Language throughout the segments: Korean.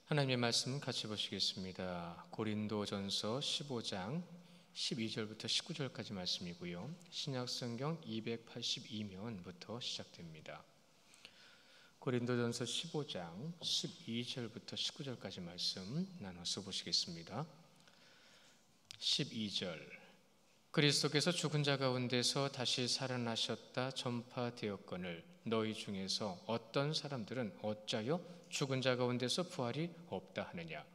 하나님의 말씀 같이 보시겠습니다. 고린도전서 15장 12절부터 19절까지 말씀이고요. 신약성경 282면부터 시작됩니다. 고린도전서 15장 12절부터 19절까지 말씀 나눠서 보시겠습니다. 12절 그리스도께서 죽은 자 가운데서 다시 살아나셨다 전파되었거늘 너희 중에서 어떤 사람들은 어찌하여 죽은 자 가운데서 부활이 없다 하느냐.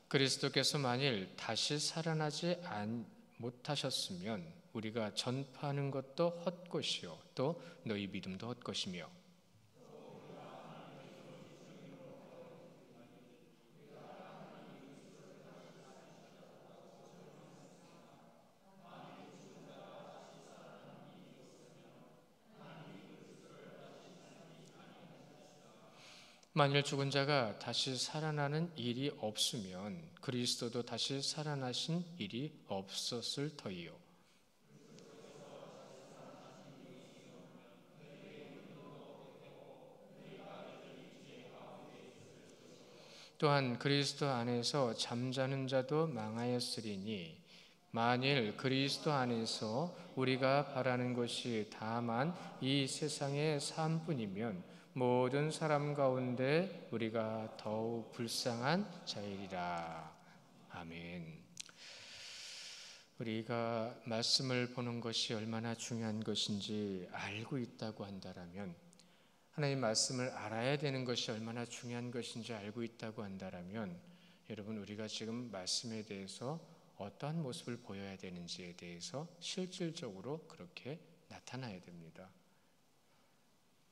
그리스도께서 만일 다시 살아나지 못하셨으면 우리가 전파하는 것도 헛것이요 또 너희 믿음도 헛것이며 만일 죽은 자가 다시 살아나는 일이 없으면 그리스도도 다시 살아나신 일이 없었을 터이요. 또한 그리스도 안에서 잠자는 자도 망하였으리니 만일 그리스도 안에서 우리가 바라는 것이 다만 이 세상의 삶뿐이면 모든 사람 가운데 우리가 더욱 불쌍한 자이리라. 아멘. 우리가 말씀을 보는 것이 얼마나 중요한 것인지 알고 있다고 한다면, 하나님 말씀을 알아야 되는 것이 얼마나 중요한 것인지 알고 있다고 한다면, 여러분 우리가 지금 말씀에 대해서 어떠한 모습을 보여야 되는지에 대해서 실질적으로 그렇게 나타나야 됩니다.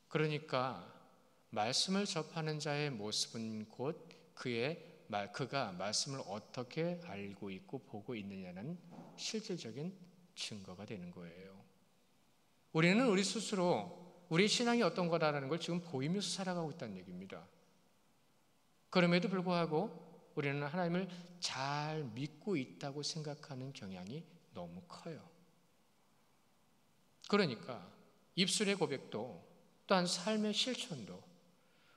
그러니까 말씀을 접하는 자의 모습은 곧 그가 말씀을 어떻게 알고 있고 보고 있느냐는 실질적인 증거가 되는 거예요. 우리는 우리 스스로 우리 신앙이 어떤 거라는 걸 지금 보이면서 살아가고 있다는 얘기입니다. 그럼에도 불구하고 우리는 하나님을 잘 믿고 있다고 생각하는 경향이 너무 커요. 그러니까 입술의 고백도 또한 삶의 실천도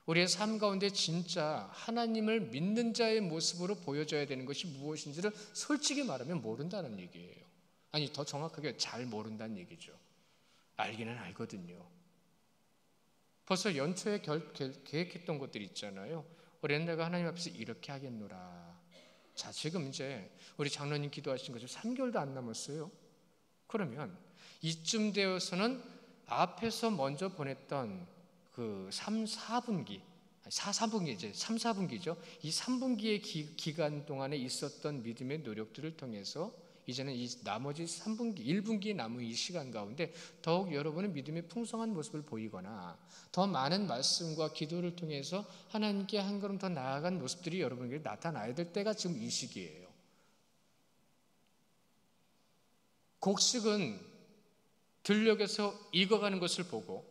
우리의 삶 가운데 진짜 하나님을 믿는 자의 모습으로 보여져야 되는 것이 무엇인지를 솔직히 말하면 모른다는 얘기예요. 아니 더 정확하게 잘 모른다는 얘기죠. 알기는 알거든요. 벌써 연초에 계획했던 것들이 있잖아요. 올해는 내가 하나님 앞에서 이렇게 하겠노라. 자, 지금 이제 우리 장로님 기도하신 거죠. 3개월도 안 남았어요. 그러면 이쯤 되어서는 앞에서 먼저 보냈던 그 3, 4분기, 4분기 이제 3, 4분기죠. 이 3분기의 기간 동안에 있었던 믿음의 노력들을 통해서 이제는 이 나머지 3분기, 1분기 남은 이 시간 가운데 더욱 여러분의 믿음의 풍성한 모습을 보이거나 더 많은 말씀과 기도를 통해서 하나님께 한 걸음 더 나아간 모습들이 여러분에게 나타나야 될 때가 지금 이 시기예요. 곡식은 들녘에서 익어가는 것을 보고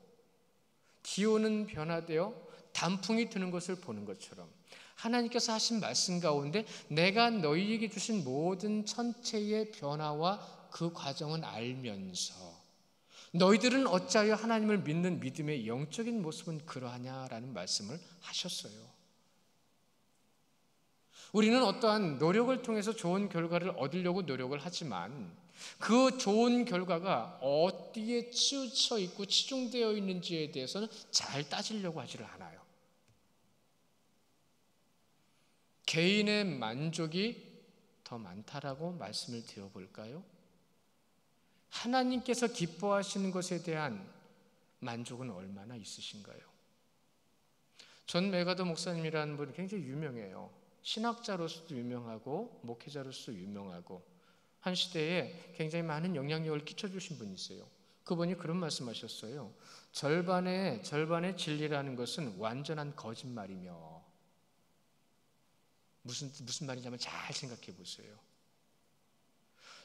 기온은 변화되어 단풍이 드는 것을 보는 것처럼 하나님께서 하신 말씀 가운데 내가 너희에게 주신 모든 천체의 변화와 그 과정은 알면서 너희들은 어찌하여 하나님을 믿는 믿음의 영적인 모습은 그러하냐라는 말씀을 하셨어요. 우리는 어떠한 노력을 통해서 좋은 결과를 얻으려고 노력을 하지만 그 좋은 결과가 어디에 치우쳐 있고 치중되어 있는지에 대해서는 잘 따지려고 하지를 않아요. 개인의 만족이 더 많다라고 말씀을 드려볼까요? 하나님께서 기뻐하시는 것에 대한 만족은 얼마나 있으신가요? 존 메가더 목사님이라는 분이 굉장히 유명해요. 신학자로서도 유명하고 목회자로서도 유명하고 한 시대에 굉장히 많은 영향력을 끼쳐주신 분이세요. 그분이 그런 말씀하셨어요. 절반의 진리라는 것은 완전한 거짓말이며 무슨 말인지 잘 생각해 보세요.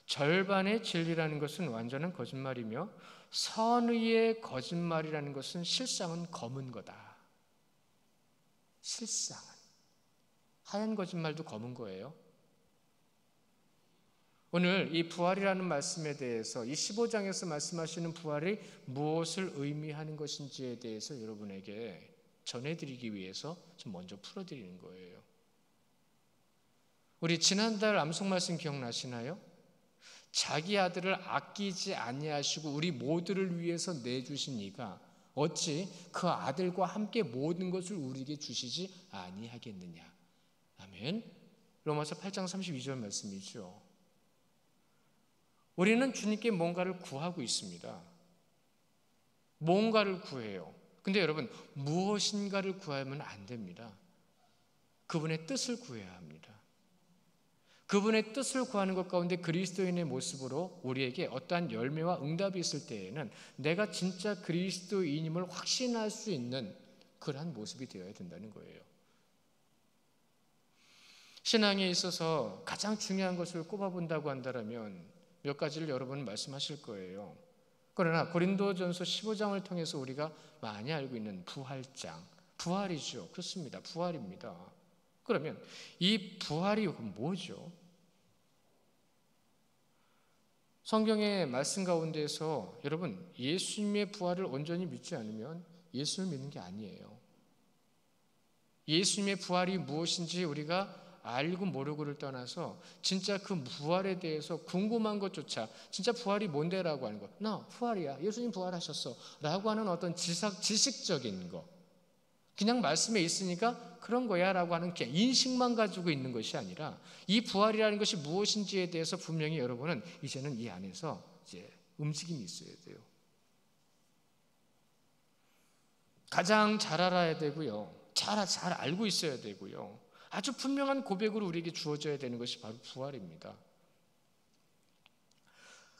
절반의 진리라는 것은 완전한 거짓말이며 선의의 거짓말이라는 것은 실상은 검은 거다. 실상은 하얀 거짓말도 검은 거예요. 오늘 이 부활이라는 말씀에 대해서 이 15장에서 말씀하시는 부활이 무엇을 의미하는 것인지에 대해서 여러분에게 전해드리기 위해서 좀 먼저 풀어드리는 거예요. 우리 지난달 암송 말씀 기억나시나요? 자기 아들을 아끼지 아니하시고 우리 모두를 위해서 내주신 이가 어찌 그 아들과 함께 모든 것을 우리에게 주시지 아니하겠느냐. 아멘. 로마서 8장 32절 말씀이죠. 우리는 주님께 뭔가를 구하고 있습니다. 뭔가를 구해요. 근데 여러분, 무엇인가를 구하면 안 됩니다. 그분의 뜻을 구해야 합니다. 그분의 뜻을 구하는 것 가운데 그리스도인의 모습으로 우리에게 어떠한 열매와 응답이 있을 때에는 내가 진짜 그리스도인임을 확신할 수 있는 그러한 모습이 되어야 된다는 거예요. 신앙에 있어서 가장 중요한 것을 꼽아본다고 한다면 몇 가지를 여러분 말씀하실 거예요. 그러나 고린도전서 15장을 통해서 우리가 많이 알고 있는 부활장, 부활이죠. 그렇습니다. 부활입니다. 그러면 이 부활이 뭐죠? 성경의 말씀 가운데서 여러분 예수님의 부활을 온전히 믿지 않으면 예수를 믿는 게 아니에요. 예수님의 부활이 무엇인지 우리가 알고 모르고를 떠나서 진짜 그 부활에 대해서 궁금한 것조차 진짜 부활이 뭔데라고 하는 거, 나 부활이야, 예수님 부활하셨어 라고 하는 어떤 지식적인 거, 그냥 말씀에 있으니까 그런 거야 라고 하는 인식만 가지고 있는 것이 아니라 이 부활이라는 것이 무엇인지에 대해서 분명히 여러분은 이제는 이 안에서 이제 움직임이 있어야 돼요. 가장 잘 알아야 되고요, 잘 알고 있어야 되고요, 아주 분명한 고백으로 우리에게 주어져야 되는 것이 바로 부활입니다.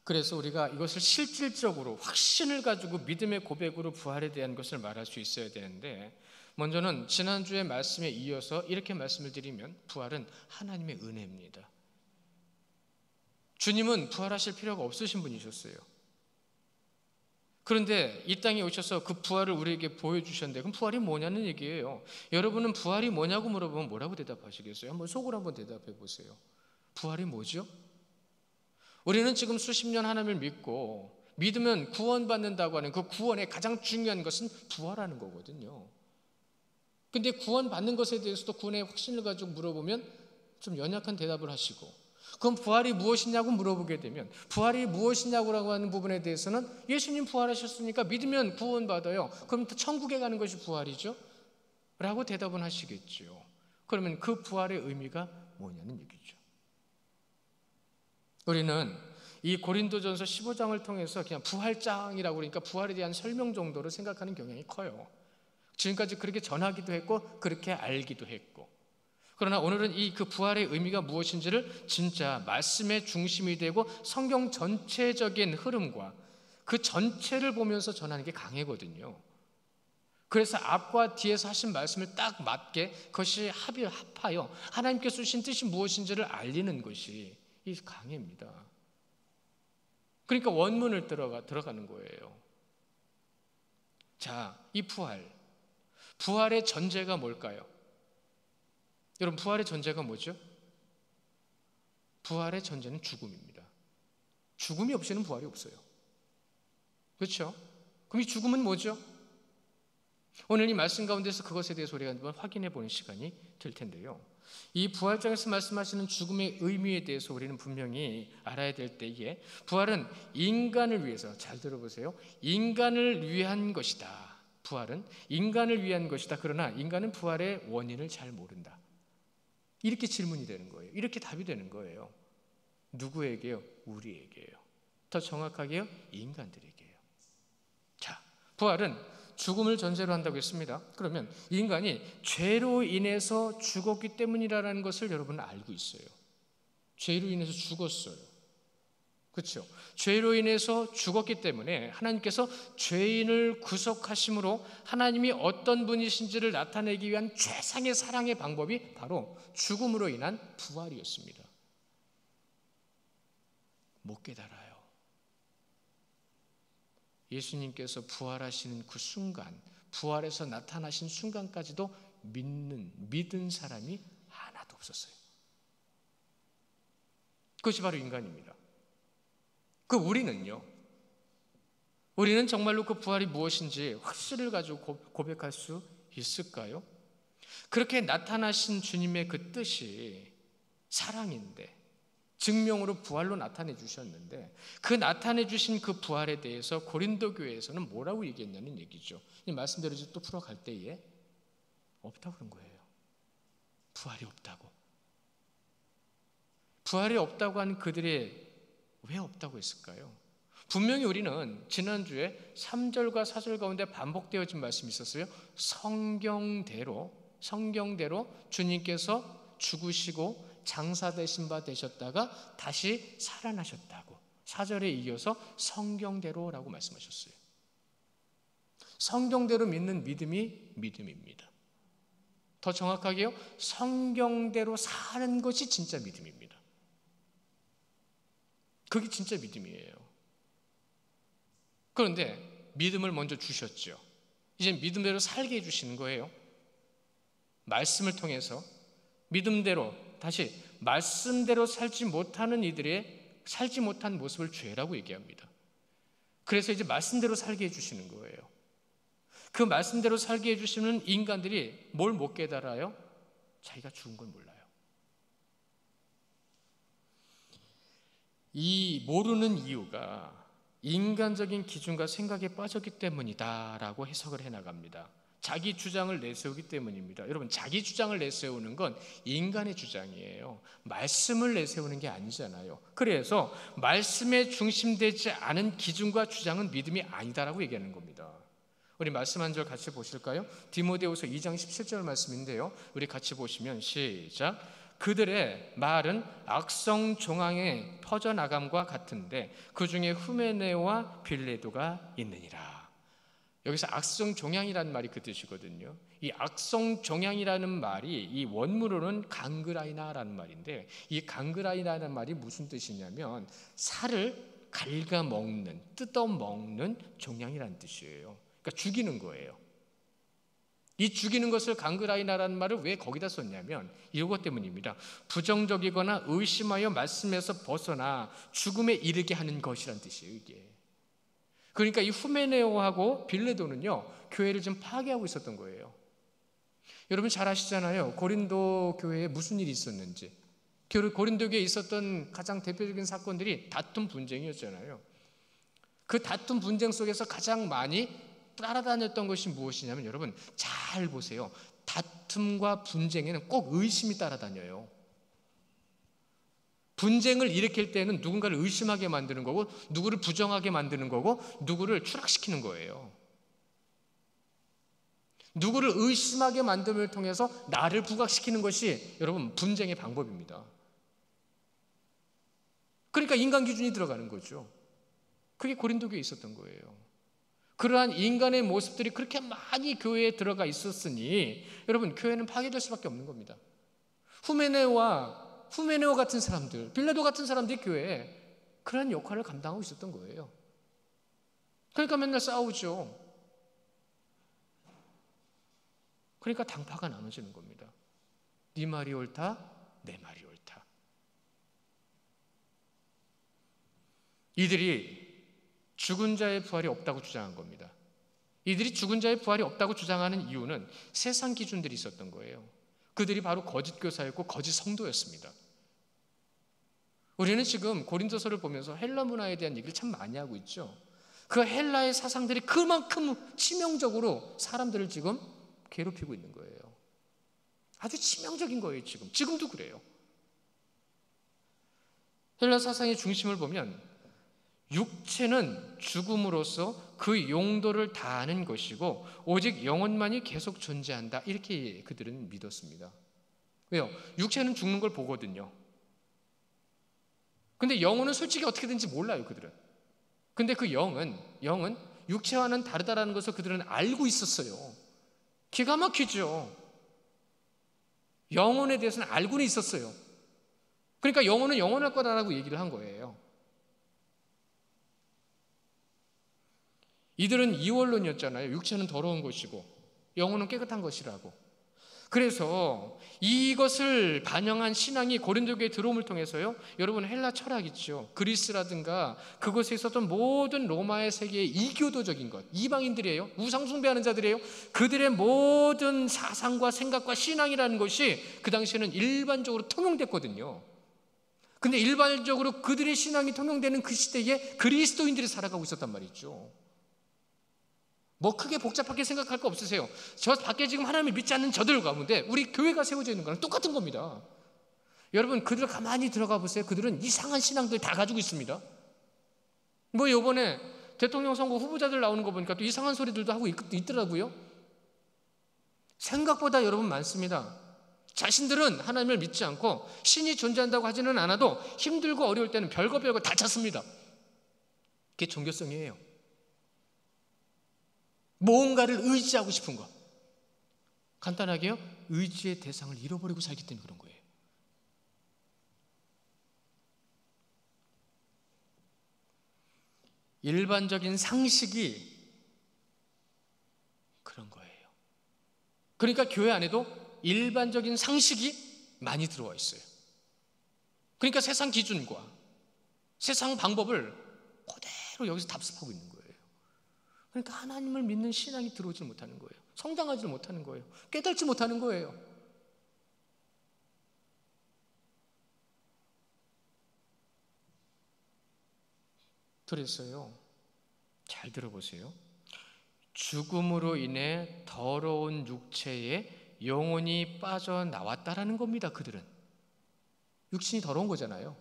그래서 우리가 이것을 실질적으로 확신을 가지고 믿음의 고백으로 부활에 대한 것을 말할 수 있어야 되는데, 먼저는 지난주의 말씀에 이어서 이렇게 말씀을 드리면 부활은 하나님의 은혜입니다. 주님은 부활하실 필요가 없으신 분이셨어요. 그런데 이 땅에 오셔서 그 부활을 우리에게 보여주셨는데, 그럼 부활이 뭐냐는 얘기예요. 여러분은 부활이 뭐냐고 물어보면 뭐라고 대답하시겠어요? 한번 속으로 한번 대답해 보세요. 부활이 뭐죠? 우리는 지금 수십 년 하나님을 믿고 믿으면 구원받는다고 하는 그 구원의 가장 중요한 것은 부활하는 거거든요. 근데 구원받는 것에 대해서도 구원의 확신을 가지고 물어보면 좀 연약한 대답을 하시고, 그럼 부활이 무엇이냐고 물어보게 되면 부활이 무엇이냐고 하는 부분에 대해서는 예수님 부활하셨으니까 믿으면 구원받아요. 그럼 또 천국에 가는 것이 부활이죠? 라고 대답은 하시겠죠. 그러면 그 부활의 의미가 뭐냐는 얘기죠. 우리는 이 고린도전서 15장을 통해서 그냥 부활장이라고 그러니까 부활에 대한 설명 정도로 생각하는 경향이 커요. 지금까지 그렇게 전하기도 했고 그렇게 알기도 했고, 그러나 오늘은 이 그 부활의 의미가 무엇인지를 진짜 말씀의 중심이 되고 성경 전체적인 흐름과 그 전체를 보면서 전하는 게 강해거든요. 그래서 앞과 뒤에서 하신 말씀을 딱 맞게 그것이 합하여 하나님께서 주신 뜻이 무엇인지를 알리는 것이 이 강해입니다. 그러니까 원문을 들어가는 거예요. 자, 이 부활의 전제가 뭘까요? 여러분, 부활의 전제가 뭐죠? 부활의 전제는 죽음입니다. 죽음이 없이는 부활이 없어요. 그렇죠? 그럼 이 죽음은 뭐죠? 오늘 이 말씀 가운데서 그것에 대해서 우리가 한번 확인해 보는 시간이 될 텐데요. 이 부활장에서 말씀하시는 죽음의 의미에 대해서 우리는 분명히 알아야 될 때에, 부활은 인간을 위해서, 잘 들어보세요, 인간을 위한 것이다. 부활은 인간을 위한 것이다. 그러나 인간은 부활의 원인을 잘 모른다. 이렇게 질문이 되는 거예요. 이렇게 답이 되는 거예요. 누구에게요? 우리에게요. 더 정확하게요? 인간들에게요. 자, 부활은 죽음을 전제로 한다고 했습니다. 그러면 인간이 죄로 인해서 죽었기 때문이라는 것을 여러분은 알고 있어요. 죄로 인해서 죽었어요. 그렇죠? 죄로 인해서 죽었기 때문에 하나님께서 죄인을 구속하심으로 하나님이 어떤 분이신지를 나타내기 위한 최상의 사랑의 방법이 바로 죽음으로 인한 부활이었습니다. 못 깨달아요. 예수님께서 부활하시는 그 순간, 부활해서 나타나신 순간까지도 믿은 사람이 하나도 없었어요. 그것이 바로 인간입니다. 우리는 정말로 그 부활이 무엇인지 확신을 가지고 고백할 수 있을까요? 그렇게 나타나신 주님의 그 뜻이 사랑인데, 증명으로 부활로 나타내 주셨는데, 그 나타내 주신 그 부활에 대해서 고린도 교회에서는 뭐라고 얘기했냐는 얘기죠. 이 말씀대로 또 풀어갈 때에 없다고 그런 거예요. 부활이 없다고. 부활이 없다고 하는 그들이 왜 없다고 했을까요? 분명히 우리는 지난주에 3절과 4절 가운데 반복되어진 말씀이 있었어요. 성경대로 주님께서 죽으시고 장사되신 바 되셨다가 다시 살아나셨다고 4절에 이어서 성경대로라고 말씀하셨어요. 성경대로 믿는 믿음이 믿음입니다. 더 정확하게요, 성경대로 사는 것이 진짜 믿음입니다. 그게 진짜 믿음이에요. 그런데 믿음을 먼저 주셨죠. 이제 믿음대로 살게 해주시는 거예요. 말씀을 통해서 믿음대로, 다시 말씀대로 살지 못하는 이들의 살지 못한 모습을 죄라고 얘기합니다. 그래서 이제 말씀대로 살게 해주시는 거예요. 그 말씀대로 살게 해주시는 인간들이 뭘 못 깨달아요? 자기가 죽은 걸 몰라요. 이 모르는 이유가 인간적인 기준과 생각에 빠졌기 때문이다라고 해석을 해나갑니다. 자기 주장을 내세우기 때문입니다. 여러분, 자기 주장을 내세우는 건 인간의 주장이에요. 말씀을 내세우는 게 아니잖아요. 그래서 말씀에 중심되지 않은 기준과 주장은 믿음이 아니다라고 얘기하는 겁니다. 우리 말씀 한 절 같이 보실까요? 디모데후서 2장 17절 말씀인데요, 우리 같이 보시면 시작. 그들의 말은 악성 종양에 퍼져나감과 같은데 그 중에 후메네오와 빌레도가 있느니라. 여기서 악성 종양이라는 말이 그 뜻이거든요. 이 악성 종양이라는 말이 이 원문으로는 강그라이나라는 말인데, 이 강그라이나라는 말이 무슨 뜻이냐면 살을 갉아먹는, 뜯어먹는 종양이라는 뜻이에요. 그러니까 죽이는 거예요. 이 죽이는 것을 강그라이나라는 말을 왜 거기다 썼냐면 이것 때문입니다. 부정적이거나 의심하여 말씀에서 벗어나 죽음에 이르게 하는 것이란 뜻이에요, 이게. 그러니까 이 후메네오하고 빌레도는요, 교회를 좀 파괴하고 있었던 거예요. 여러분 잘 아시잖아요. 고린도 교회에 무슨 일이 있었는지. 고린도 교회에 있었던 가장 대표적인 사건들이 다툼 분쟁이었잖아요. 그 다툼 분쟁 속에서 가장 많이 따라다녔던 것이 무엇이냐면, 여러분 잘 보세요. 다툼과 분쟁에는 꼭 의심이 따라다녀요. 분쟁을 일으킬 때는 누군가를 의심하게 만드는 거고, 누구를 부정하게 만드는 거고, 누구를 추락시키는 거예요. 누구를 의심하게 만듦을 통해서 나를 부각시키는 것이 여러분 분쟁의 방법입니다. 그러니까 인간 기준이 들어가는 거죠. 그게 고린도 교회에 있었던 거예요. 그러한 인간의 모습들이 그렇게 많이 교회에 들어가 있었으니 여러분 교회는 파괴될 수밖에 없는 겁니다. 후메네오 같은 사람들, 빌레도 같은 사람들이 교회에 그런 역할을 감당하고 있었던 거예요. 그러니까 맨날 싸우죠. 그러니까 당파가 나눠지는 겁니다. 네 말이 옳다, 내 말이 옳다. 이들이 죽은 자의 부활이 없다고 주장한 겁니다. 이들이 죽은 자의 부활이 없다고 주장하는 이유는 세상 기준들이 있었던 거예요. 그들이 바로 거짓 교사였고 거짓 성도였습니다. 우리는 지금 고린도서를 보면서 헬라 문화에 대한 얘기를 참 많이 하고 있죠. 그 헬라의 사상들이 그만큼 치명적으로 사람들을 지금 괴롭히고 있는 거예요. 아주 치명적인 거예요. 지금도 그래요. 헬라 사상의 중심을 보면 육체는 죽음으로써 그 용도를 다하는 것이고 오직 영혼만이 계속 존재한다, 이렇게 그들은 믿었습니다. 왜요? 육체는 죽는 걸 보거든요. 근데 영혼은 솔직히 어떻게 되는지 몰라요, 그들은. 근데 그 영은 육체와는 다르다라는 것을 그들은 알고 있었어요. 기가 막히죠. 영혼에 대해서는 알고는 있었어요. 그러니까 영혼은 영원할 거다라고 얘기를 한 거예요. 이들은 이원론이었잖아요. 육체는 더러운 것이고 영혼은 깨끗한 것이라고. 그래서 이것을 반영한 신앙이 고린도 교회에 들어옴을 통해서요, 여러분 헬라 철학 있죠, 그리스라든가 그곳에 있었던 모든 로마의 세계의 이교도적인 것, 이방인들이에요, 우상 숭배하는 자들이에요. 그들의 모든 사상과 생각과 신앙이라는 것이 그 당시에는 일반적으로 통용됐거든요. 근데 일반적으로 그들의 신앙이 통용되는 그 시대에 그리스도인들이 살아가고 있었단 말이죠. 뭐 크게 복잡하게 생각할 거 없으세요. 저 밖에 지금 하나님을 믿지 않는 저들 가운데 우리 교회가 세워져 있는 거랑 똑같은 겁니다. 여러분, 그들 가만히 들어가 보세요. 그들은 이상한 신앙들 다 가지고 있습니다. 뭐 이번에 대통령 선거 후보자들 나오는 거 보니까 또 이상한 소리들도 하고 있더라고요. 생각보다 여러분 많습니다. 자신들은 하나님을 믿지 않고 신이 존재한다고 하지는 않아도 힘들고 어려울 때는 별거 다 찾습니다. 그게 종교성이에요. 뭔가를 의지하고 싶은 것. 간단하게요, 의지의 대상을 잃어버리고 살기 때문에 그런 거예요. 일반적인 상식이 그런 거예요. 그러니까 교회 안에도 일반적인 상식이 많이 들어와 있어요. 그러니까 세상 기준과 세상 방법을 그대로 여기서 답습하고 있는 거예요. 그러니까 하나님을 믿는 신앙이 들어오지 못하는 거예요. 성장하지 못하는 거예요. 깨닫지 못하는 거예요. 그래서요, 잘 들어보세요. 죽음으로 인해 더러운 육체에 영혼이 빠져나왔다라는 겁니다. 그들은 육신이 더러운 거잖아요.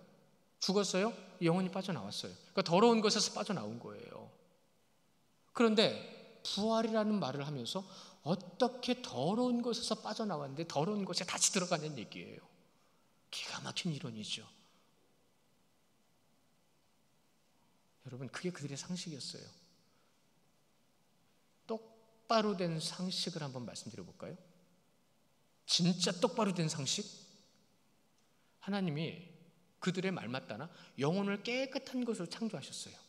죽었어요? 영혼이 빠져나왔어요. 그러니까 더러운 것에서 빠져나온 거예요. 그런데 부활이라는 말을 하면서 어떻게 더러운 것에서 빠져나왔는데 더러운 것에 다시 들어가는 얘기예요. 기가 막힌 이론이죠. 여러분, 그게 그들의 상식이었어요. 똑바로 된 상식을 한번 말씀드려 볼까요? 진짜 똑바로 된 상식? 하나님이 그들의 말 맞다나 영혼을 깨끗한 것으로 창조하셨어요.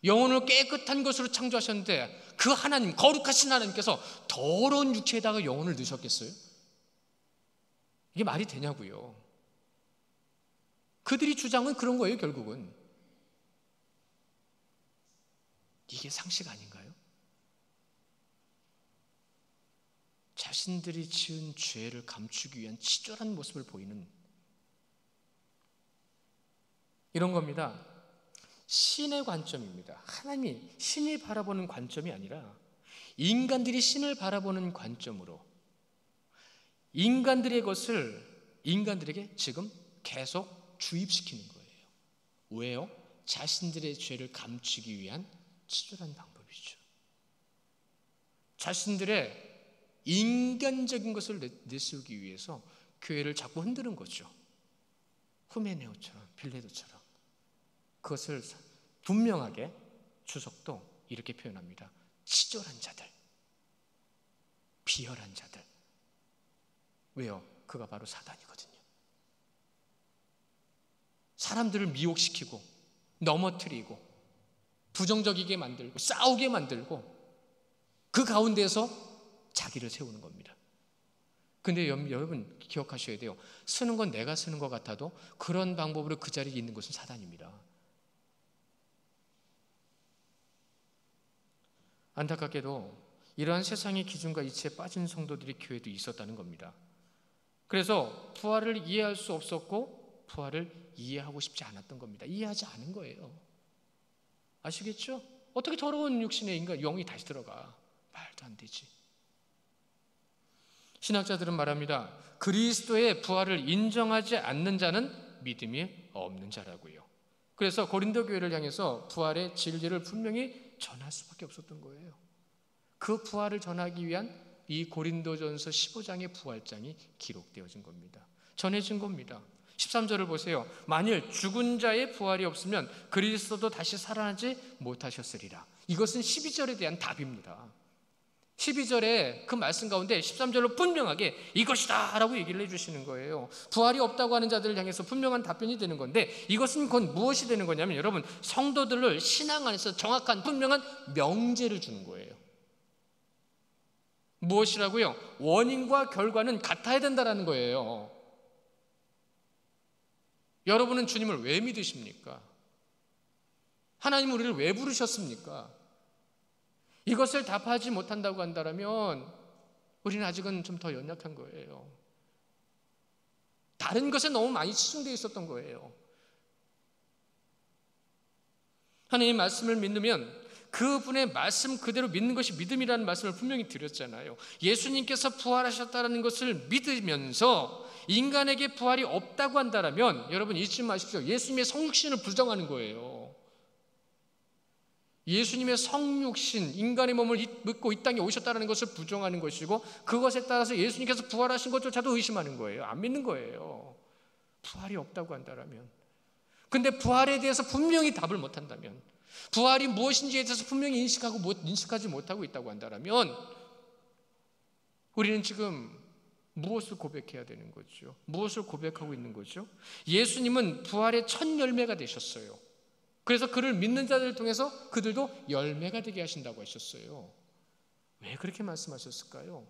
영혼을 깨끗한 것으로 창조하셨는데 그 하나님, 거룩하신 하나님께서 더러운 육체에다가 영혼을 넣으셨겠어요? 이게 말이 되냐고요. 그들이 주장은 그런 거예요. 결국은 이게 상식 아닌가요? 자신들이 지은 죄를 감추기 위한 치졸한 모습을 보이는 이런 겁니다. 신의 관점입니다. 하나님이 신을 바라보는 관점이 아니라 인간들이 신을 바라보는 관점으로 인간들의 것을 인간들에게 지금 계속 주입시키는 거예요. 왜요? 자신들의 죄를 감추기 위한 치졸한 방법이죠. 자신들의 인간적인 것을 내세우기 위해서 교회를 자꾸 흔드는 거죠. 후메네오처럼, 빌레도처럼. 그것을 분명하게 주석도 이렇게 표현합니다. 치졸한 자들, 비열한 자들. 왜요? 그가 바로 사단이거든요. 사람들을 미혹시키고 넘어뜨리고 부정적이게 만들고 싸우게 만들고 그 가운데서 자기를 세우는 겁니다. 근데 여러분 기억하셔야 돼요. 쓰는 건 내가 쓰는 것 같아도 그런 방법으로 그 자리에 있는 것은 사단입니다. 안타깝게도 이러한 세상의 기준과 이치에 빠진 성도들이 교회도 있었다는 겁니다. 그래서 부활을 이해할 수 없었고 부활을 이해하고 싶지 않았던 겁니다. 이해하지 않은 거예요. 아시겠죠? 어떻게 더러운 육신의 인간 영이 다시 들어가? 말도 안 되지. 신학자들은 말합니다. 그리스도의 부활을 인정하지 않는 자는 믿음이 없는 자라고요. 그래서 고린도 교회를 향해서 부활의 진리를 분명히 전할 수밖에 없었던 거예요. 그 부활을 전하기 위한 이 고린도전서 15장의 부활장이 기록되어진 겁니다. 전해진 겁니다. 13절을 보세요. 만일 죽은 자의 부활이 없으면 그리스도도 다시 살아나지 못하셨으리라. 이것은 12절에 대한 답입니다. 12절에 그 말씀 가운데 13절로 분명하게 이것이다 라고 얘기를 해주시는 거예요. 부활이 없다고 하는 자들을 향해서 분명한 답변이 되는 건데 이것은 곧 무엇이 되는 거냐면 여러분 성도들을 신앙 안에서 정확한 분명한 명제를 주는 거예요. 무엇이라고요? 원인과 결과는 같아야 된다는 거예요. 여러분은 주님을 왜 믿으십니까? 하나님은 우리를 왜 부르셨습니까? 이것을 답하지 못한다고 한다면 우리는 아직은 좀 더 연약한 거예요. 다른 것에 너무 많이 치중되어 있었던 거예요. 하나님의 말씀을 믿으면 그분의 말씀 그대로 믿는 것이 믿음이라는 말씀을 분명히 드렸잖아요. 예수님께서 부활하셨다는 것을 믿으면서 인간에게 부활이 없다고 한다면 여러분 잊지 마십시오. 예수님의 성육신을 부정하는 거예요. 예수님의 성육신, 인간의 몸을 믿고 이 땅에 오셨다는 것을 부정하는 것이고 그것에 따라서 예수님께서 부활하신 것조차도 의심하는 거예요. 안 믿는 거예요. 부활이 없다고 한다면. 근데 부활에 대해서 분명히 답을 못한다면, 부활이 무엇인지에 대해서 분명히 인식하지 못하고 있다고 한다면 우리는 지금 무엇을 고백해야 되는 거죠? 무엇을 고백하고 있는 거죠? 예수님은 부활의 첫 열매가 되셨어요. 그래서 그를 믿는 자들을 통해서 그들도 열매가 되게 하신다고 하셨어요. 왜 그렇게 말씀하셨을까요?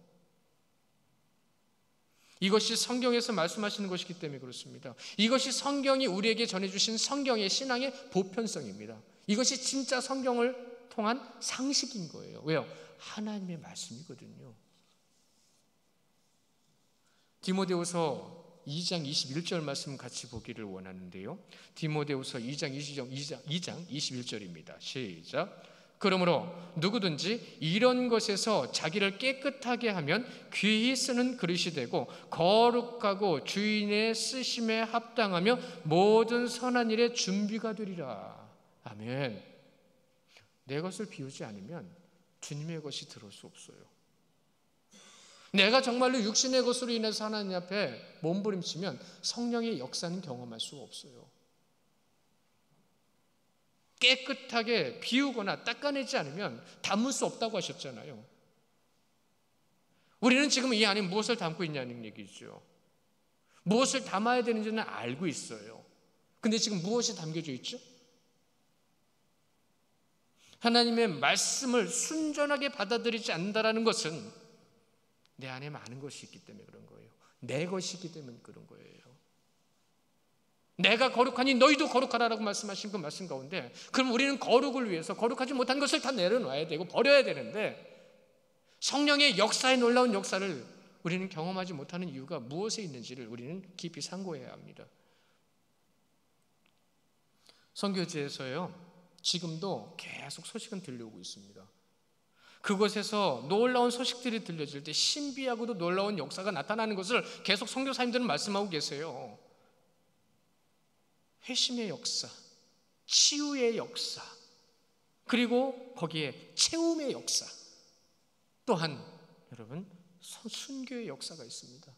이것이 성경에서 말씀하시는 것이기 때문에 그렇습니다. 이것이 성경이 우리에게 전해주신 성경의 신앙의 보편성입니다. 이것이 진짜 성경을 통한 상식인 거예요. 왜요? 하나님의 말씀이거든요. 디모데후서 2장 21절 말씀 같이 보기를 원하는데요. 디모데후서 2장 21절입니다. 시작. 그러므로 누구든지 이런 것에서 자기를 깨끗하게 하면 귀히 쓰는 그릇이 되고 거룩하고 주인의 쓰심에 합당하며 모든 선한 일에 준비가 되리라. 아멘. 내 것을 비우지 않으면 주님의 것이 들어올 수 없어요. 내가 정말로 육신의 것으로 인해서 하나님 앞에 몸부림치면 성령의 역사는 경험할 수 없어요. 깨끗하게 비우거나 닦아내지 않으면 담을 수 없다고 하셨잖아요. 우리는 지금 이 안에 무엇을 담고 있냐는 얘기죠. 무엇을 담아야 되는지는 알고 있어요. 근데 지금 무엇이 담겨져 있죠? 하나님의 말씀을 순전하게 받아들이지 않는다는 것은 내 안에 많은 것이 있기 때문에 그런 거예요. 내 것이기 때문에 그런 거예요. 내가 거룩하니 너희도 거룩하라고 말씀하신 그 말씀 가운데 그럼 우리는 거룩을 위해서 거룩하지 못한 것을 다 내려놔야 되고 버려야 되는데 성령의 역사에 놀라운 역사를 우리는 경험하지 못하는 이유가 무엇에 있는지를 우리는 깊이 상고해야 합니다. 선교지에서요 지금도 계속 소식은 들려오고 있습니다. 그곳에서 놀라운 소식들이 들려질 때 신비하고도 놀라운 역사가 나타나는 것을 계속 선교사님들은 말씀하고 계세요. 회심의 역사, 치유의 역사, 그리고 거기에 채움의 역사, 또한 여러분 순교의 역사가 있습니다.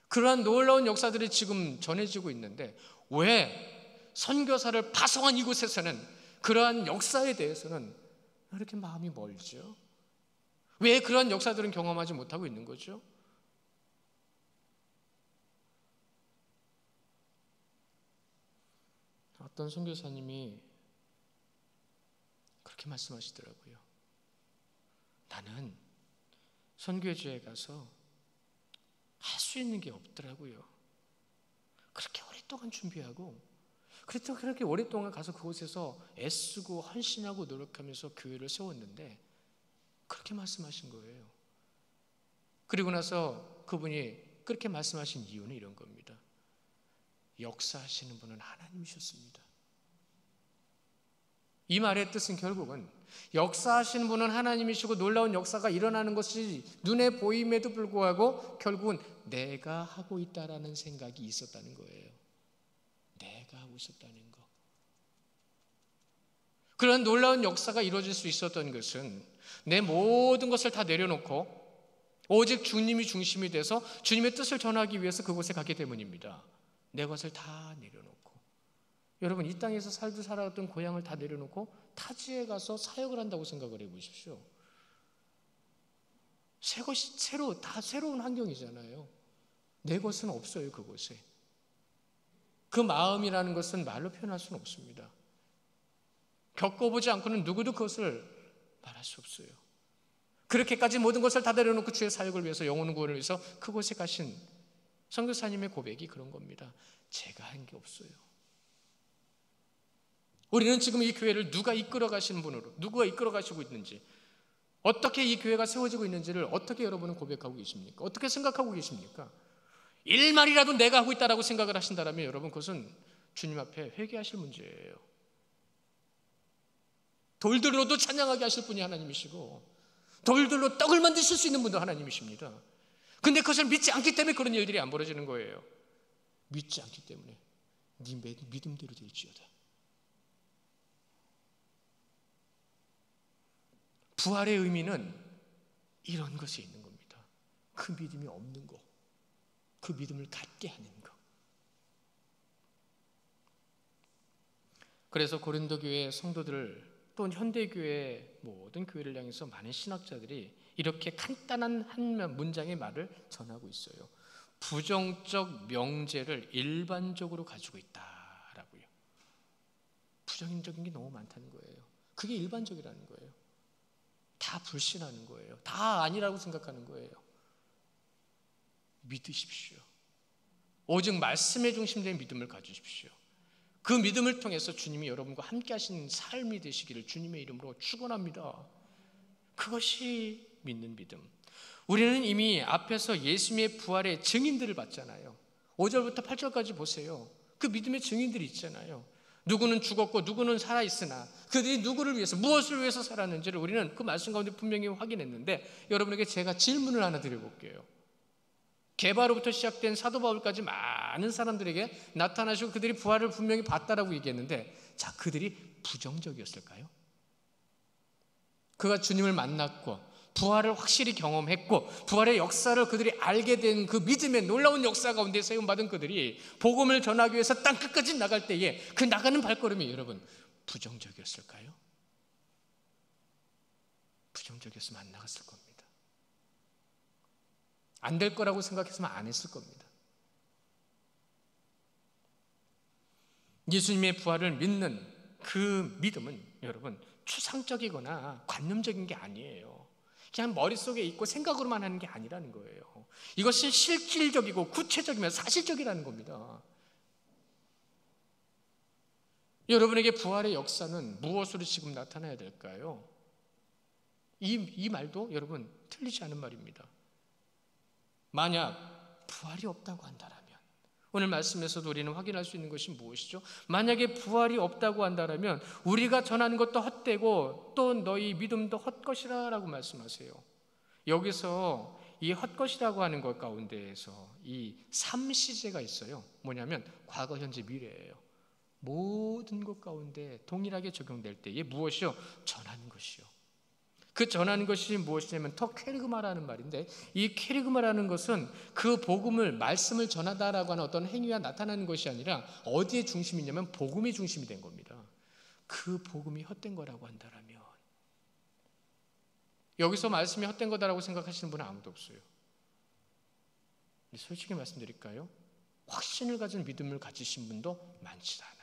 그러한 놀라운 역사들이 지금 전해지고 있는데 왜 선교사를 파송한 이곳에서는 그러한 역사에 대해서는 이렇게 마음이 멀죠? 왜 그러한 역사들은 경험하지 못하고 있는 거죠? 어떤 선교사님이 그렇게 말씀하시더라고요. 나는 선교지에 가서 할 수 있는 게 없더라고요. 그렇게 오랫동안 준비하고 그렇게 오랫동안 가서 그곳에서 애쓰고 헌신하고 노력하면서 교회를 세웠는데 그렇게 말씀하신 거예요. 그리고 나서 그분이 그렇게 말씀하신 이유는 이런 겁니다. 역사하시는 분은 하나님이셨습니다. 이 말의 뜻은 결국은 역사하시는 분은 하나님이시고 놀라운 역사가 일어나는 것이 눈에 보임에도 불구하고 결국은 내가 하고 있다라는 생각이 있었다는 거예요. 내가 하고 있었다는 거. 그런 놀라운 역사가 이루어질 수 있었던 것은 내 모든 것을 다 내려놓고 오직 주님이 중심이 돼서 주님의 뜻을 전하기 위해서 그곳에 가기 때문입니다. 내 것을 다 내려놓고 여러분 이 땅에서 살았던 고향을 다 내려놓고 타지에 가서 사역을 한다고 생각을 해보십시오. 다 새로운 환경이잖아요. 내 것은 없어요. 그곳에. 그 마음이라는 것은 말로 표현할 수는 없습니다. 겪어보지 않고는 누구도 그것을 말할 수 없어요. 그렇게까지 모든 것을 다 내려놓고 주의 사역을 위해서, 영혼 구원을 위해서 그곳에 가신 선교사님의 고백이 그런 겁니다. 제가 한 게 없어요. 우리는 지금 이 교회를 누가 이끌어 가시는 분으로, 누가 이끌어 가시고 있는지, 어떻게 이 교회가 세워지고 있는지를 어떻게 여러분은 고백하고 계십니까? 어떻게 생각하고 계십니까? 일말이라도 내가 하고 있다라고 생각을 하신다면 여러분, 그것은 주님 앞에 회개하실 문제예요. 돌들로도 찬양하게 하실 분이 하나님이시고, 돌들로 떡을 만드실 수 있는 분도 하나님이십니다. 근데 그것을 믿지 않기 때문에 그런 일들이 안 벌어지는 거예요. 믿지 않기 때문에. 네 믿음대로 될지어다. 부활의 의미는 이런 것에 있는 겁니다. 그 믿음이 없는 것, 그 믿음을 갖게 하는 것. 그래서 고린도 교회 성도들을, 또 현대교회 모든 교회를 향해서 많은 신학자들이 이렇게 간단한 한 문장의 말을 전하고 있어요. 부정적 명제를 일반적으로 가지고 있다라고요. 부정적인 게 너무 많다는 거예요. 그게 일반적이라는 거예요. 다 불신하는 거예요. 다 아니라고 생각하는 거예요. 믿으십시오. 오직 말씀에 중심된 믿음을 가지십시오. 그 믿음을 통해서 주님이 여러분과 함께 하시는 삶이 되시기를 주님의 이름으로 축원합니다. 그것이 믿는 믿음. 우리는 이미 앞에서 예수님의 부활의 증인들을 봤잖아요. 5절부터 8절까지 보세요. 그 믿음의 증인들이 있잖아요. 누구는 죽었고 누구는 살아있으나 그들이 누구를 위해서, 무엇을 위해서 살았는지를 우리는 그 말씀 가운데 분명히 확인했는데, 여러분에게 제가 질문을 하나 드려볼게요. 개바로부터 시작된 사도 바울까지 많은 사람들에게 나타나시고 그들이 부활을 분명히 봤다라고 얘기했는데, 자, 그들이 부정적이었을까요? 그가 주님을 만났고 부활을 확실히 경험했고 부활의 역사를 그들이 알게 된 그 믿음의 놀라운 역사 가운데 세움받은 그들이 복음을 전하기 위해서 땅 끝까지 나갈 때에 그 나가는 발걸음이 여러분 부정적이었을까요? 부정적이었으면 안 나갔을 겁니다. 안 될 거라고 생각했으면 안 했을 겁니다. 예수님의 부활을 믿는 그 믿음은 여러분 추상적이거나 관념적인 게 아니에요. 그냥 머릿속에 있고 생각으로만 하는 게 아니라는 거예요. 이것은 실질적이고 구체적이면 사실적이라는 겁니다. 여러분에게 부활의 역사는 무엇으로 지금 나타나야 될까요? 이 말도 여러분 틀리지 않은 말입니다. 만약 부활이 없다고 한다면, 오늘 말씀에서도 우리는 확인할 수 있는 것이 무엇이죠? 만약에 부활이 없다고 한다면 우리가 전하는 것도 헛되고 또 너희 믿음도 헛것이라 라고 말씀하세요. 여기서 이 헛것이라고 하는 것 가운데에서 이 3시제가 있어요. 뭐냐면 과거, 현재, 미래예요. 모든 것 가운데 동일하게 적용될 때에 무엇이요? 전하는 것이요. 그 전하는 것이 무엇이냐면 더 케리그마라는 말인데, 이 케리그마라는 것은 그 복음을, 말씀을 전하다라고 하는 어떤 행위가 나타나는 것이 아니라 어디에 중심이 있냐면 복음이 중심이 된 겁니다. 그 복음이 헛된 거라고 한다면, 여기서 말씀이 헛된 거다라고 생각하시는 분은 아무도 없어요. 솔직히 말씀드릴까요? 확신을 가진 믿음을 가지신 분도 많지 않아요.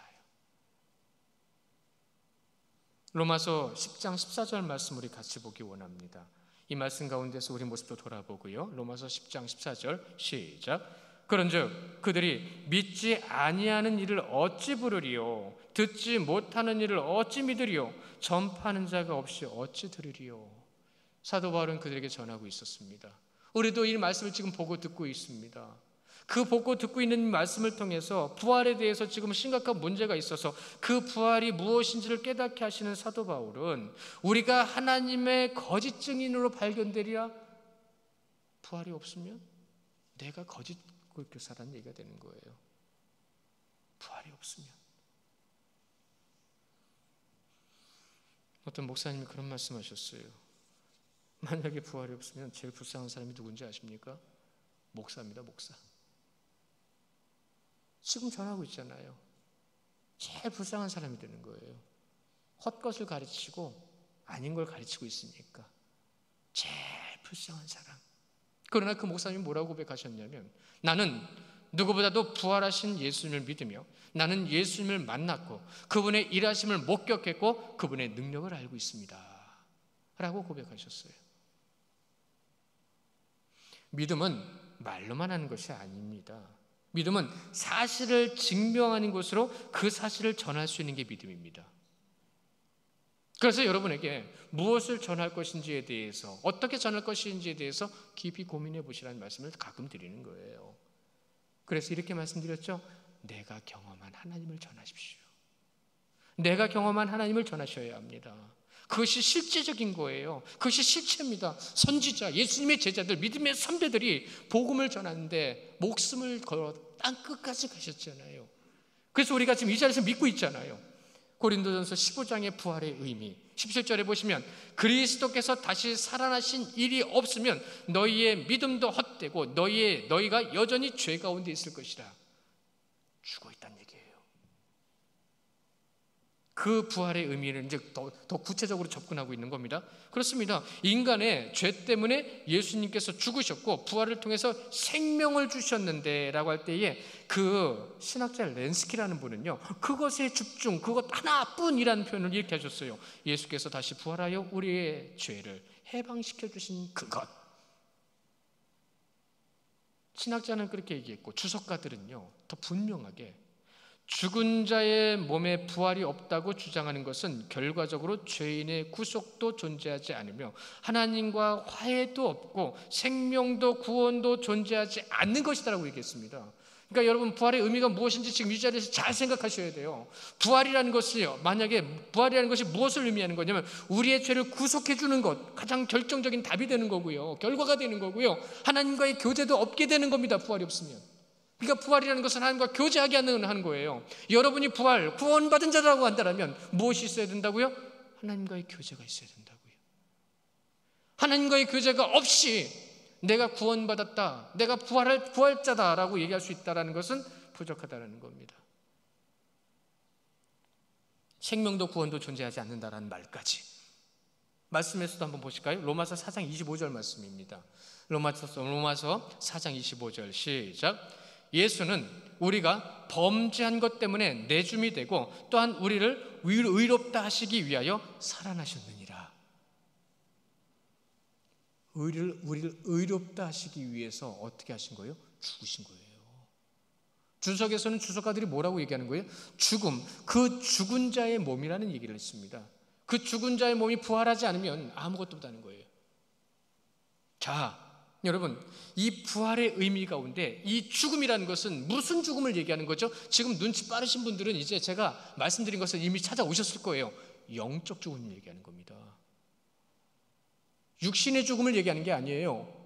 로마서 10장 14절 말씀 우리 같이 보기 원합니다. 이 말씀 가운데서 우리 모습도 돌아보고요. 로마서 10장 14절 시작. 그런즉 그들이 믿지 아니하는 일을 어찌 부르리요? 듣지 못하는 일을 어찌 믿으리요? 전파하는 자가 없이 어찌 들으리요? 사도 바울은 그들에게 전하고 있었습니다. 우리도 이 말씀을 지금 보고 듣고 있습니다. 그 보고 듣고 있는 말씀을 통해서 부활에 대해서 지금 심각한 문제가 있어서 그 부활이 무엇인지를 깨닫게 하시는 사도 바울은 우리가 하나님의 거짓 증인으로 발견되리라, 부활이 없으면 내가 거짓 교사라는 얘기가 되는 거예요. 부활이 없으면. 어떤 목사님이 그런 말씀하셨어요. 만약에 부활이 없으면 제일 불쌍한 사람이 누군지 아십니까? 목사입니다, 목사. 지금 전하고 있잖아요. 제일 불쌍한 사람이 되는 거예요. 헛것을 가르치고 아닌 걸 가르치고 있으니까 제일 불쌍한 사람. 그러나 그 목사님이 뭐라고 고백하셨냐면, 나는 누구보다도 부활하신 예수님을 믿으며 나는 예수님을 만났고 그분의 일하심을 목격했고 그분의 능력을 알고 있습니다 라고 고백하셨어요. 믿음은 말로만 하는 것이 아닙니다. 믿음은 사실을 증명하는 것으로 그 사실을 전할 수 있는 게 믿음입니다. 그래서 여러분에게 무엇을 전할 것인지에 대해서, 어떻게 전할 것인지에 대해서 깊이 고민해 보시라는 말씀을 가끔 드리는 거예요. 그래서 이렇게 말씀드렸죠. 내가 경험한 하나님을 전하십시오. 내가 경험한 하나님을 전하셔야 합니다. 그것이 실제적인 거예요. 그것이 실체입니다. 선지자, 예수님의 제자들, 믿음의 선배들이 복음을 전하는데 목숨을 걸어 땅 끝까지 가셨잖아요. 그래서 우리가 지금 이 자리에서 믿고 있잖아요. 고린도전서 15장의 부활의 의미, 17절에 보시면 그리스도께서 다시 살아나신 일이 없으면 너희의 믿음도 헛되고 너희가 여전히 죄 가운데 있을 것이라. 죽어 있다는 얘기예요. 그 부활의 의미를 이제 더 구체적으로 접근하고 있는 겁니다. 그렇습니다. 인간의 죄 때문에 예수님께서 죽으셨고 부활을 통해서 생명을 주셨는데 라고 할 때에 그 신학자 렌스키라는 분은요, 그것에 집중, 그것 하나뿐이라는 표현을 이렇게 하셨어요. 예수께서 다시 부활하여 우리의 죄를 해방시켜 주신 그것. 신학자는 그렇게 얘기했고 주석가들은요 더 분명하게 죽은 자의 몸에 부활이 없다고 주장하는 것은 결과적으로 죄인의 구속도 존재하지 않으며 하나님과 화해도 없고 생명도 구원도 존재하지 않는 것이다라고 얘기했습니다. 그러니까 여러분, 부활의 의미가 무엇인지 지금 이 자리에서 잘 생각하셔야 돼요. 부활이라는 것이요, 만약에 부활이라는 것이 무엇을 의미하는 거냐면 우리의 죄를 구속해 주는 것, 가장 결정적인 답이 되는 거고요, 결과가 되는 거고요, 하나님과의 교제도 없게 되는 겁니다. 부활이 없으면. 그러니까 부활이라는 것은 하나님과 교제하게 하는 거예요. 여러분이 구원받은 자라고 한다면 무엇이 있어야 된다고요? 하나님과의 교제가 있어야 된다고요. 하나님과의 교제가 없이 내가 구원받았다, 내가 부활자다라고 얘기할 수 있다는 것은 부족하다는 겁니다. 생명도 구원도 존재하지 않는다라는 말까지. 말씀에서도 한번 보실까요? 로마서 4장 25절 말씀입니다. 로마서 4장 25절 시작. 예수는 우리가 범죄한 것 때문에 내줌이 되고 또한 우리를 의롭다 하시기 위하여 살아나셨느니라. 우리를 의롭다 하시기 위해서 어떻게 하신 거예요? 죽으신 거예요. 주석에서는 주석가들이 뭐라고 얘기하는 거예요? 죽음, 그 죽은 자의 몸이라는 얘기를 했습니다. 그 죽은 자의 몸이 부활하지 않으면 아무것도 없다는 거예요. 자, 여러분, 이 부활의 의미 가운데 이 죽음이라는 것은 무슨 죽음을 얘기하는 거죠? 지금 눈치 빠르신 분들은 이제 제가 말씀드린 것을 이미 찾아오셨을 거예요. 영적 죽음을 얘기하는 겁니다. 육신의 죽음을 얘기하는 게 아니에요.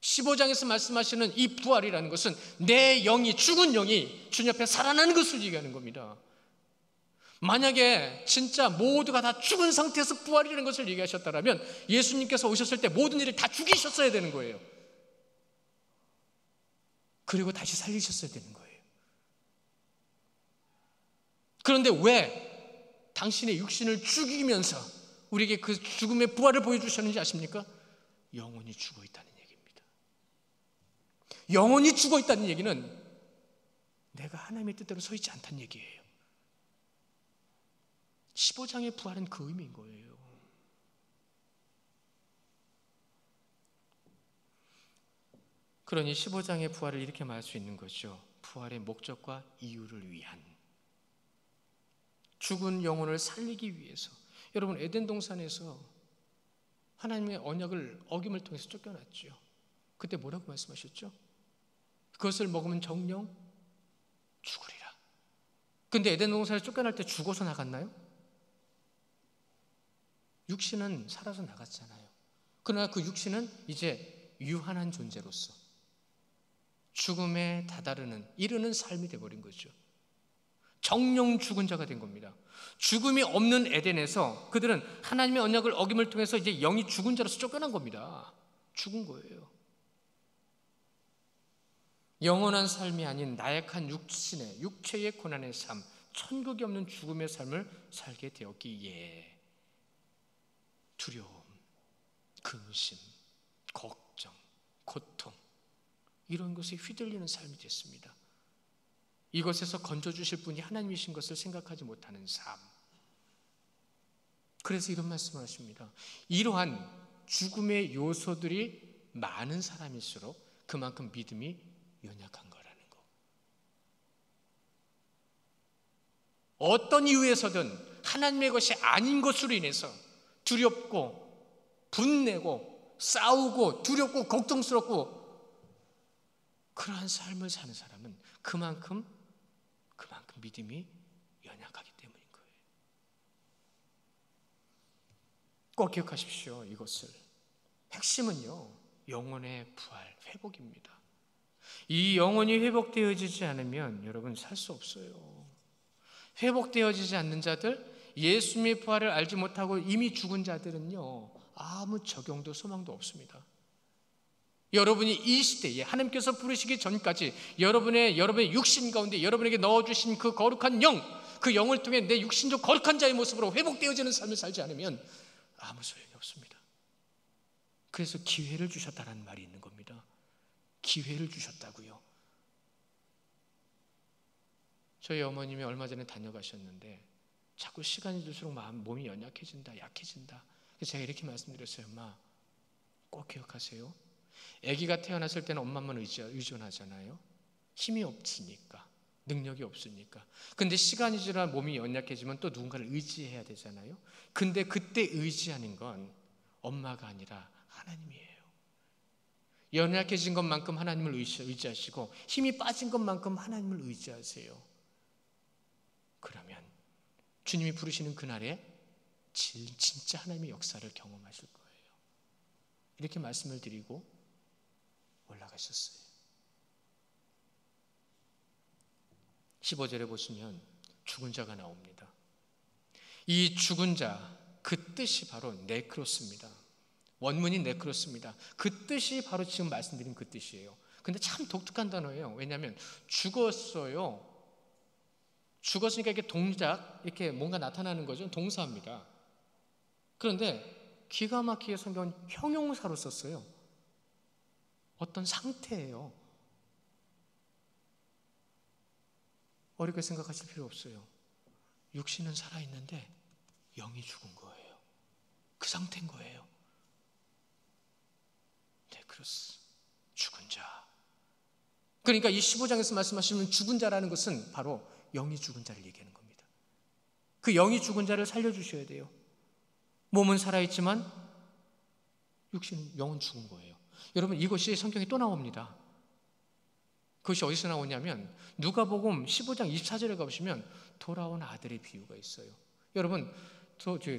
15장에서 말씀하시는 이 부활이라는 것은 내 영이, 죽은 영이 주님 앞에 살아나는 것을 얘기하는 겁니다. 만약에 진짜 모두가 다 죽은 상태에서 부활이라는 것을 얘기하셨다면 예수님께서 오셨을 때 모든 일을 다 죽이셨어야 되는 거예요. 그리고 다시 살리셨어야 되는 거예요. 그런데 왜 당신의 육신을 죽이면서 우리에게 그 죽음의 부활을 보여주셨는지 아십니까? 영혼이 죽어 있다는 얘기입니다. 영혼이 죽어 있다는 얘기는 내가 하나님의 뜻대로 서 있지 않다는 얘기예요. 15장의 부활은 그 의미인 거예요. 그러니 15장의 부활을 이렇게 말할 수 있는 거죠. 부활의 목적과 이유를 위한, 죽은 영혼을 살리기 위해서. 여러분, 에덴 동산에서 하나님의 언약을 어김을 통해서 쫓겨났죠. 그때 뭐라고 말씀하셨죠? 그것을 먹으면 정령 죽으리라. 근데 에덴 동산에서 쫓겨날 때 죽어서 나갔나요? 육신은 살아서 나갔잖아요. 그러나 그 육신은 이제 유한한 존재로서 죽음에 이르는 삶이 되어버린 거죠. 정령 죽은 자가 된 겁니다. 죽음이 없는 에덴에서 그들은 하나님의 언약을 어김을 통해서 이제 영이 죽은 자로서 쫓겨난 겁니다. 죽은 거예요. 영원한 삶이 아닌 나약한 육체의 고난의 삶, 천국이 없는 죽음의 삶을 살게 되었기에 두려움, 근심, 걱정, 고통, 이런 것에 휘둘리는 삶이 됐습니다. 이것에서 건져주실 분이 하나님이신 것을 생각하지 못하는 삶. 그래서 이런 말씀을 하십니다. 이러한 죽음의 요소들이 많은 사람일수록 그만큼 믿음이 연약한 거라는 거. 어떤 이유에서든 하나님의 것이 아닌 것으로 인해서 두렵고 분내고 싸우고 두렵고 걱정스럽고 그러한 삶을 사는 사람은 그만큼 믿음이 연약하기 때문인 거예요. 꼭 기억하십시오. 이것을. 핵심은요, 영혼의 부활, 회복입니다. 이 영혼이 회복되어지지 않으면 여러분 살 수 없어요. 회복되어지지 않는 자들, 예수님의 부활을 알지 못하고 이미 죽은 자들은요, 아무 적용도 소망도 없습니다. 여러분이 이 시대에 하나님께서 부르시기 전까지 여러분의 육신 가운데 여러분에게 넣어주신 그 거룩한 영, 그 영을 통해 내 육신적 거룩한 자의 모습으로 회복되어지는 삶을 살지 않으면 아무 소용이 없습니다. 그래서 기회를 주셨다는 말이 있는 겁니다. 기회를 주셨다고요. 저희 어머님이 얼마 전에 다녀가셨는데 자꾸 시간이 들수록 몸이 연약해진다, 약해진다. 그래서 제가 이렇게 말씀드렸어요. 엄마, 꼭 기억하세요. 아기가 태어났을 때는 엄마만 의존하잖아요. 힘이 없으니까, 능력이 없으니까. 근데 시간이 지나 몸이 연약해지면 또 누군가를 의지해야 되잖아요. 근데 그때 의지하는 건 엄마가 아니라 하나님이에요. 연약해진 것만큼 하나님을 의지하시고 힘이 빠진 것만큼 하나님을 의지하세요. 그러면 주님이 부르시는 그날에 진짜 하나님의 역사를 경험하실 거예요. 이렇게 말씀을 드리고 올라가셨어요. 15절에 보시면 죽은 자가 나옵니다. 이 죽은 자, 그 뜻이 바로 네크로스입니다. 원문이 네크로스입니다. 그 뜻이 바로 지금 말씀드린 그 뜻이에요. 근데 참 독특한 단어예요. 왜냐하면 죽었어요. 죽었으니까 이렇게 동작, 이렇게 뭔가 나타나는 거죠. 동사입니다. 그런데 기가 막히게 성경은 형용사로 썼어요. 어떤 상태예요. 어렵게 생각하실 필요 없어요. 육신은 살아있는데 영이 죽은 거예요. 그 상태인 거예요. 네크로스, 죽은 자. 그러니까 이 15장에서 말씀하시는 죽은 자라는 것은 바로 영이 죽은 자를 얘기하는 겁니다. 그 영이 죽은 자를 살려주셔야 돼요. 몸은 살아있지만 영은 죽은 거예요. 여러분, 이것이 성경에 또 나옵니다. 그것이 어디서 나오냐면 누가복음 15장 24절에 가보시면 돌아온 아들의 비유가 있어요. 여러분,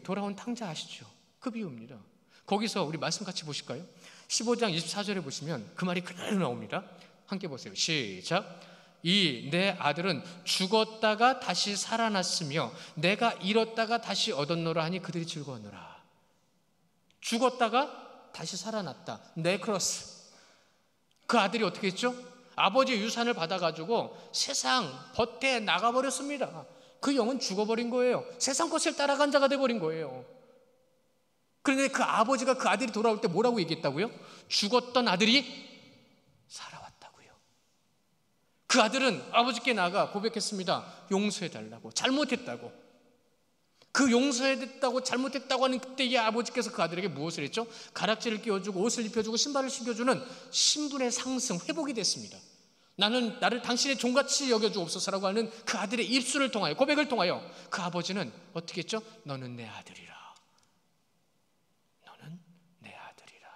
돌아온 탕자 아시죠? 그 비유입니다. 거기서 우리 말씀 같이 보실까요? 15장 24절에 보시면 그 말이 그대로 나옵니다. 함께 보세요. 시작. 이 내 아들은 죽었다가 다시 살아났으며 내가 잃었다가 다시 얻었노라 하니 그들이 즐거웠노라. 죽었다가 다시 살아났다. 네크로스. 그 아들이 어떻게 했죠? 아버지의 유산을 받아가지고 세상 벗대 나가버렸습니다. 그 영은 죽어버린 거예요. 세상 것을 따라간 자가 돼버린 거예요. 그런데 그 아버지가 그 아들이 돌아올 때 뭐라고 얘기했다고요? 죽었던 아들이 살아왔다고요. 그 아들은 아버지께 나가 고백했습니다. 용서해달라고, 잘못했다고. 그 용서해달라고 잘못했다고 하는 그때 이 아버지께서 그 아들에게 무엇을 했죠? 가락지를 끼워주고 옷을 입혀주고 신발을 신겨주는 신분의 상승, 회복이 됐습니다. 나를 당신의 종같이 여겨주옵소서라고 하는 그 아들의 입술을 통하여, 고백을 통하여 그 아버지는 어떻게 했죠? 너는 내 아들이라. 너는 내 아들이라.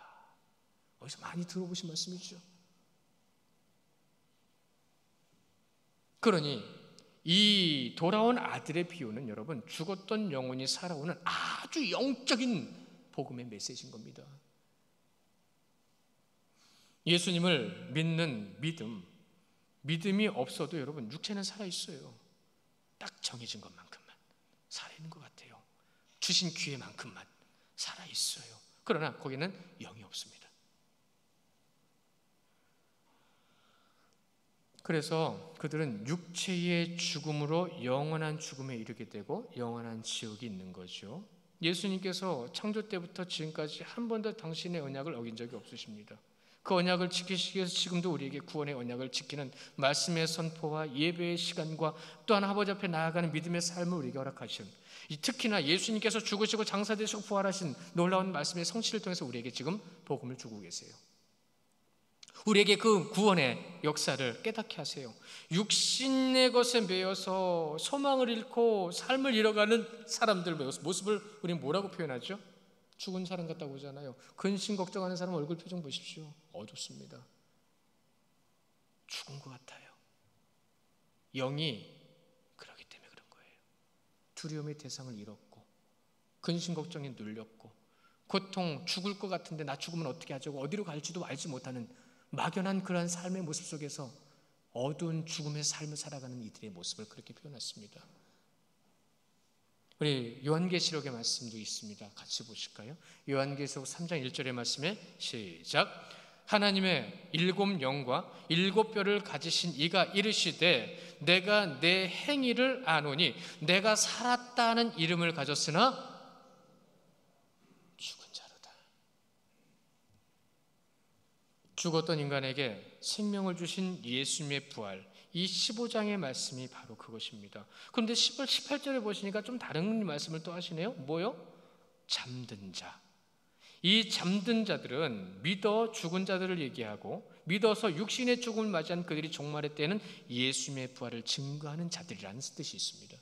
어디서 많이 들어보신 말씀이죠. 그러니 이 돌아온 아들의 비유는 여러분 죽었던 영혼이 살아오는 아주 영적인 복음의 메시지인 겁니다. 예수님을 믿는 믿음이 없어도 여러분 육체는 살아있어요. 딱 정해진 것만큼만 살아있는 것 같아요. 주신 기회만큼만 살아있어요. 그러나 거기는 영이 없습니다. 그래서 그들은 육체의 죽음으로 영원한 죽음에 이르게 되고 영원한 지옥이 있는 거죠. 예수님께서 창조 때부터 지금까지 한 번도 당신의 언약을 어긴 적이 없으십니다. 그 언약을 지키시기 위해서 지금도 우리에게 구원의 언약을 지키는 말씀의 선포와 예배의 시간과 또한 아버지 앞에 나아가는 믿음의 삶을 우리에게 허락하신, 특히나 예수님께서 죽으시고 장사되시고 부활하신 놀라운 말씀의 성취를 통해서 우리에게 지금 복음을 주고 계세요. 우리에게 그 구원의 역사를 깨닫게 하세요. 육신의 것에 매여서 소망을 잃고 삶을 잃어가는 사람들 모습을 우리는 뭐라고 표현하죠? 죽은 사람 같다고 하잖아요. 근심 걱정하는 사람 얼굴 표정 보십시오. 어둡습니다. 죽은 것 같아요. 영이 그러기 때문에 그런 거예요. 두려움의 대상을 잃었고 근심 걱정에 눌렸고 고통, 죽을 것 같은데 나 죽으면 어떻게 하자고 어디로 갈지도 알지 못하는 막연한 그러한 삶의 모습 속에서 어두운 죽음의 삶을 살아가는 이들의 모습을 그렇게 표현했습니다. 우리 요한계시록의 말씀도 있습니다. 같이 보실까요? 요한계시록 3장 1절의 말씀에 시작. 하나님의 7 영과 7 뼈를 가지신 이가 이르시되 내가 내 행위를 아노니 내가 살았다 하는 이름을 가졌으나 죽은 자로다. 죽었던 인간에게 생명을 주신 예수님의 부활, 이 15장의 말씀이 바로 그것입니다. 그런데 18절에 보시니까 좀 다른 말씀을 또 하시네요. 뭐요? 잠든 자. 이 잠든 자들은 믿어 죽은 자들을 얘기하고 믿어서 육신의 죽음을 맞이한 그들이 종말의 때는 예수님의 부활을 증거하는 자들이라는 뜻이 있습니다.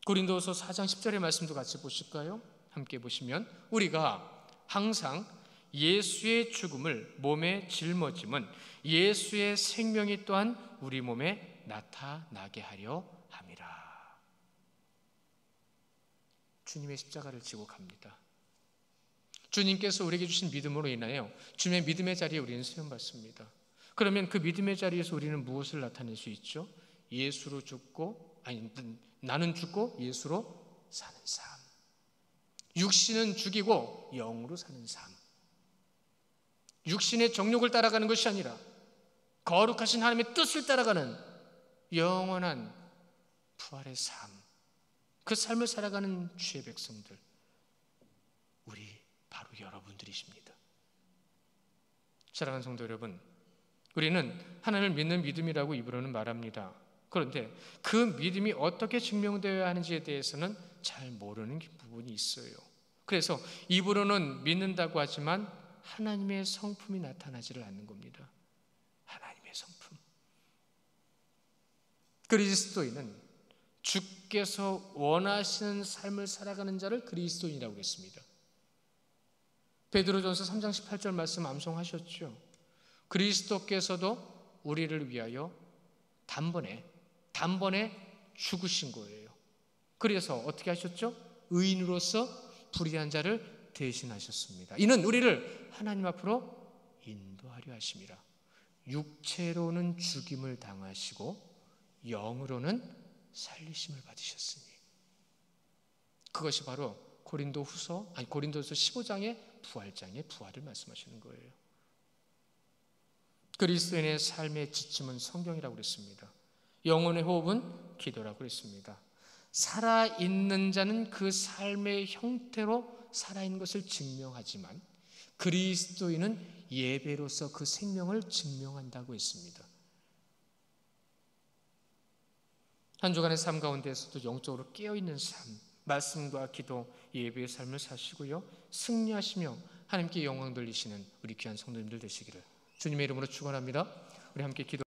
고린도서 4장 10절의 말씀도 같이 보실까요? 함께 보시면 우리가 항상 예수의 죽음을 몸에 짊어짐은 예수의 생명이 또한 우리 몸에 나타나게 하려 함이라. 주님의 십자가를 지고 갑니다. 주님께서 우리에게 주신 믿음으로 인하여 주님의 믿음의 자리에 우리는 수련받습니다. 그러면 그 믿음의 자리에서 우리는 무엇을 나타낼 수 있죠? 예수로 죽고 나는 죽고 예수로 사는 삶. 육신은 죽이고 영으로 사는 삶. 육신의 정욕을 따라가는 것이 아니라 거룩하신 하나님의 뜻을 따라가는 영원한 부활의 삶. 그 삶을 살아가는 주의 백성들, 우리 바로 여러분들이십니다. 사랑하는 성도 여러분, 우리는 하나님을 믿는 믿음이라고 입으로는 말합니다. 그런데 그 믿음이 어떻게 증명되어야 하는지에 대해서는 잘 모르는 부분이 있어요. 그래서 입으로는 믿는다고 하지만 하나님의 성품이 나타나지를 않는 겁니다. 하나님의 성품. 그리스도인은 주께서 원하시는 삶을 살아가는 자를 그리스도인이라고 했습니다. 베드로전서 3장 18절 말씀 암송하셨죠. 그리스도께서도 우리를 위하여 단번에 죽으신 거예요. 그래서 어떻게 하셨죠? 의인으로서 불의한 자를 대신하셨습니다. 이는 우리를 하나님 앞으로 인도하려 하심이라. 육체로는 죽임을 당하시고 영으로는 살리심을 받으셨으니, 그것이 바로 고린도서 15장의 부활장의 부활을 말씀하시는 거예요. 그리스도인의 삶의 지침은 성경이라고 그랬습니다. 영혼의 호흡은 기도라고 그랬습니다. 살아있는 자는 그 삶의 형태로 살아있는 것을 증명하지만 그리스도인은 예배로서 그 생명을 증명한다고 했습니다. 한 주간의 삶 가운데에서도 영적으로 깨어있는 삶, 말씀과 기도, 예배의 삶을 사시고요, 승리하시며 하나님께 영광 돌리시는 우리 귀한 성도님들 되시기를 주님의 이름으로 축원합니다. 우리 함께 기도